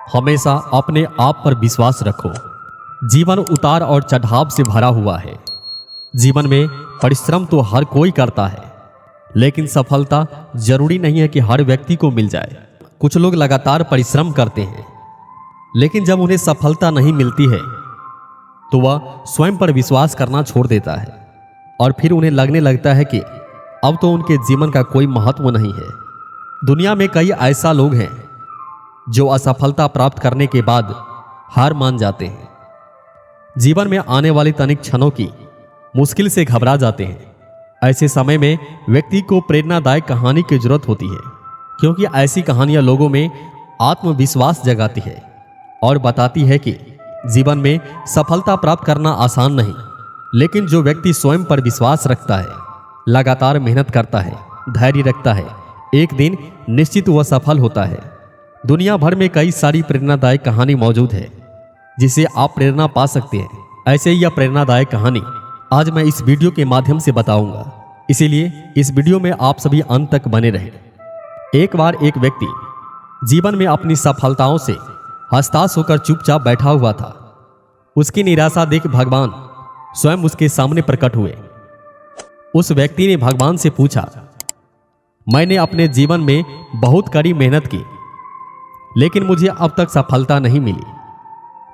हमेशा अपने आप पर विश्वास रखो। जीवन उतार और चढ़ाव से भरा हुआ है। जीवन में परिश्रम तो हर कोई करता है, लेकिन सफलता जरूरी नहीं है कि हर व्यक्ति को मिल जाए। कुछ लोग लगातार परिश्रम करते हैं, लेकिन जब उन्हें सफलता नहीं मिलती है तो वह स्वयं पर विश्वास करना छोड़ देता है और फिर उन्हें लगने लगता है कि अब तो उनके जीवन का कोई महत्व नहीं है। दुनिया में कई ऐसा लोग हैं जो असफलता प्राप्त करने के बाद हार मान जाते हैं। जीवन में आने वाली तनिक क्षणों की मुश्किल से घबरा जाते हैं। ऐसे समय में व्यक्ति को प्रेरणादायक कहानी की जरूरत होती है, क्योंकि ऐसी कहानियां लोगों में आत्मविश्वास जगाती है और बताती है कि जीवन में सफलता प्राप्त करना आसान नहीं, लेकिन जो व्यक्ति स्वयं पर विश्वास रखता है, लगातार मेहनत करता है, धैर्य रखता है, एक दिन निश्चित वह सफल होता है। दुनिया भर में कई सारी प्रेरणादायक कहानी मौजूद है जिसे आप प्रेरणा पा सकते हैं। ऐसे ही यह प्रेरणादायक कहानी आज मैं इस वीडियो के माध्यम से बताऊंगा, इसीलिए इस वीडियो में आप सभी अंत तक बने रहें। एक बार एक व्यक्ति जीवन में अपनी सफलताओं से हताश होकर चुपचाप बैठा हुआ था। उसकी निराशा देख भगवान स्वयं उसके सामने प्रकट हुए। उस व्यक्ति ने भगवान से पूछा, मैंने अपने जीवन में बहुत कड़ी मेहनत की, लेकिन मुझे अब तक सफलता नहीं मिली।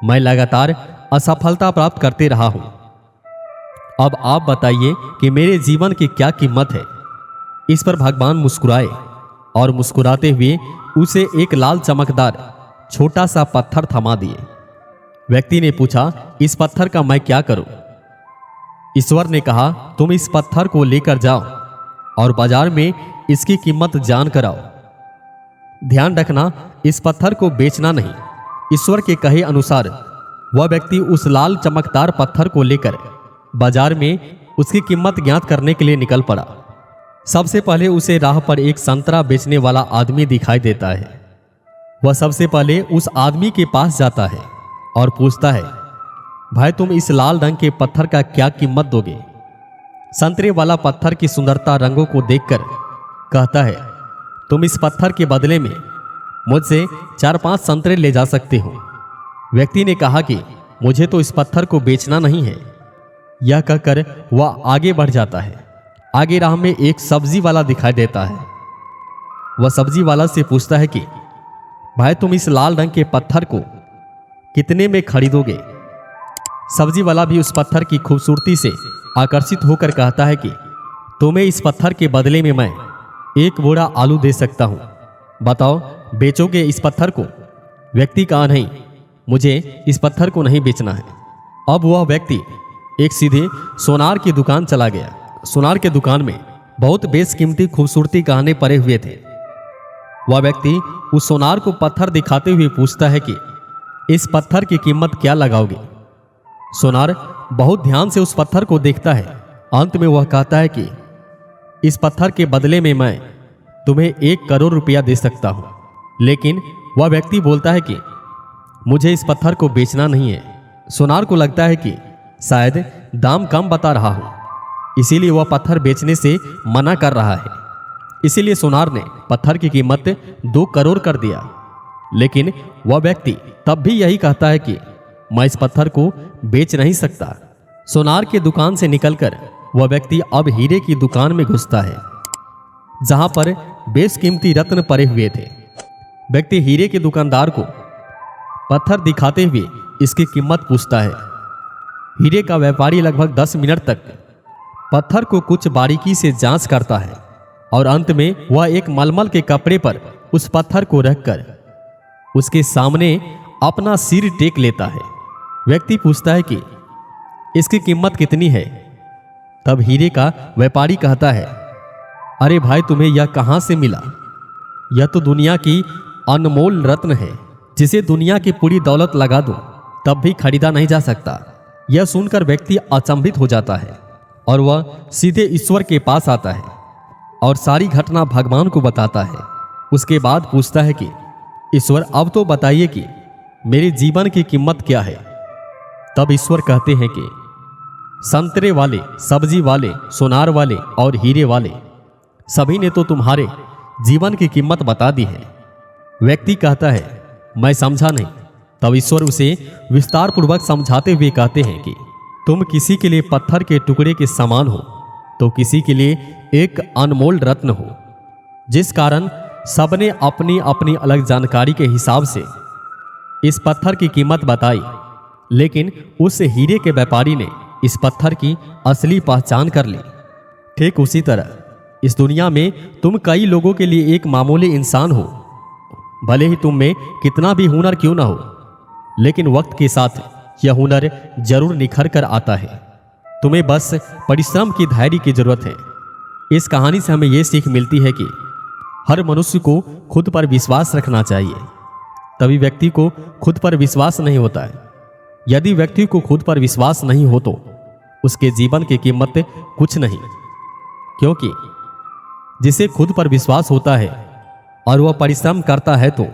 मैं लगातार असफलता प्राप्त करते रहा हूं। अब आप बताइए कि मेरे जीवन की क्या कीमत है। इस पर भगवान मुस्कुराए और मुस्कुराते हुए उसे एक लाल चमकदार छोटा सा पत्थर थमा दिए। व्यक्ति ने पूछा, इस पत्थर का मैं क्या करूं? ईश्वर ने कहा, तुम इस पत्थर को लेकर जाओ और बाजार में इसकी कीमत जान कर आओ। ध्यान रखना, इस पत्थर को बेचना नहीं। ईश्वर के कहे अनुसार वह व्यक्ति उस लाल चमकदार पत्थर को लेकर बाजार में उसकी कीमत ज्ञात करने के लिए निकल पड़ा। सबसे पहले उसे राह पर एक संतरा बेचने वाला आदमी दिखाई देता है। वह सबसे पहले उस आदमी के पास जाता है और पूछता है, भाई तुम इस लाल रंग के पत्थर का क्या कीमत दोगे? संतरे वाला पत्थर की सुंदरता रंगों को देखकर कहता है, तुम इस पत्थर के बदले में मुझसे 4-5 संतरे ले जा सकते हो। व्यक्ति ने कहा कि मुझे तो इस पत्थर को बेचना नहीं है। यह कहकर वह आगे बढ़ जाता है। आगे राह में एक सब्जी वाला दिखाई देता है। वह सब्जी वाला से पूछता है कि भाई तुम इस लाल रंग के पत्थर को कितने में खरीदोगे? सब्जी वाला भी उस पत्थर की खूबसूरती से आकर्षित होकर कहता है कि तुम्हें इस पत्थर के बदले में मैं 1 बोरा आलू दे सकता हूं। बताओ, बेचोगे इस पत्थर को? व्यक्ति कहा, नहीं, मुझे इस पत्थर को नहीं बेचना है। अब वह व्यक्ति एक सीधे सोनार की दुकान चला गया। सोनार के दुकान में बहुत बेशकीमती खूबसूरती गहने पड़े हुए थे। वह व्यक्ति उस सोनार को पत्थर दिखाते हुए पूछता है कि इस पत्थर की कीमत क्या लगाओगे? सोनार बहुत ध्यान से उस पत्थर को देखता है। अंत में वह कहता है कि इस पत्थर के बदले में मैं तुम्हें 1 करोड़ रुपया दे सकता हूं। लेकिन वह व्यक्ति बोलता है कि मुझे इस पत्थर को बेचना नहीं है। सोनार को लगता है कि शायद दाम कम बता रहा हूं, इसीलिए वह पत्थर बेचने से मना कर रहा है। इसीलिए सोनार ने पत्थर की कीमत 2 करोड़ कर दिया। लेकिन वह व्यक्ति तब भी यही कहता है कि मैं इस पत्थर को बेच नहीं सकता। सोनार की दुकान से निकलकर वह व्यक्ति अब हीरे की दुकान में घुसता है, जहां पर बेशकीमती रत्न पड़े हुए थे। व्यक्ति हीरे के दुकानदार को पत्थर दिखाते हुए इसकी कीमत पूछता है। हीरे का व्यापारी लगभग 10 मिनट तक पत्थर को कुछ बारीकी से जांच करता है और अंत में वह एक मलमल के कपड़े पर उस पत्थर को रखकर उसके सामने अपना सिर टेक लेता है। व्यक्ति पूछता है कि इसकी कीमत कितनी है? तब हीरे का व्यापारी कहता है, अरे भाई, तुम्हें यह कहां से मिला? यह तो दुनिया की अनमोल रत्न है, जिसे दुनिया की पूरी दौलत लगा दो तब भी खरीदा नहीं जा सकता। यह सुनकर व्यक्ति अचंभित हो जाता है और वह सीधे ईश्वर के पास आता है और सारी घटना भगवान को बताता है। उसके बाद पूछता है कि ईश्वर, अब तो बताइए कि मेरे जीवन की कीमत क्या है? तब ईश्वर कहते हैं कि संतरे वाले, सब्जी वाले, सोनार वाले और हीरे वाले सभी ने तो तुम्हारे जीवन की कीमत बता दी है। व्यक्ति कहता है, मैं समझा नहीं। तब ईश्वर उसे विस्तार पूर्वक समझाते हुए कहते हैं कि तुम किसी के लिए पत्थर के टुकड़े के समान हो तो किसी के लिए एक अनमोल रत्न हो। जिस कारण सबने अपनी अपनी अलग जानकारी के हिसाब से इस पत्थर की कीमत बताई, लेकिन उस हीरे के व्यापारी ने इस पत्थर की असली पहचान कर ली। ठीक उसी तरह इस दुनिया में तुम कई लोगों के लिए एक मामूली इंसान हो, भले ही तुम में कितना भी हुनर क्यों ना हो, लेकिन वक्त के साथ यह हुनर जरूर निखर कर आता है। तुम्हें बस परिश्रम की धैर्य की जरूरत है। इस कहानी से हमें यह सीख मिलती है कि हर मनुष्य को खुद पर विश्वास रखना चाहिए, तभी व्यक्ति को खुद पर विश्वास नहीं होता है। यदि व्यक्ति को खुद पर विश्वास नहीं हो तो उसके जीवन की कीमत कुछ नहीं, क्योंकि जिसे खुद पर विश्वास होता है और वह परिश्रम करता है तो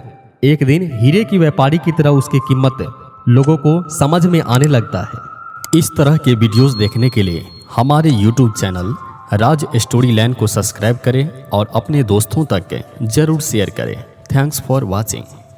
एक दिन हीरे की व्यापारी की तरह उसकी कीमत लोगों को समझ में आने लगता है। इस तरह के वीडियोस देखने के लिए हमारे YouTube चैनल राज स्टोरी लैंड को सब्सक्राइब करें और अपने दोस्तों तक जरूर शेयर करें। Thanks for watching.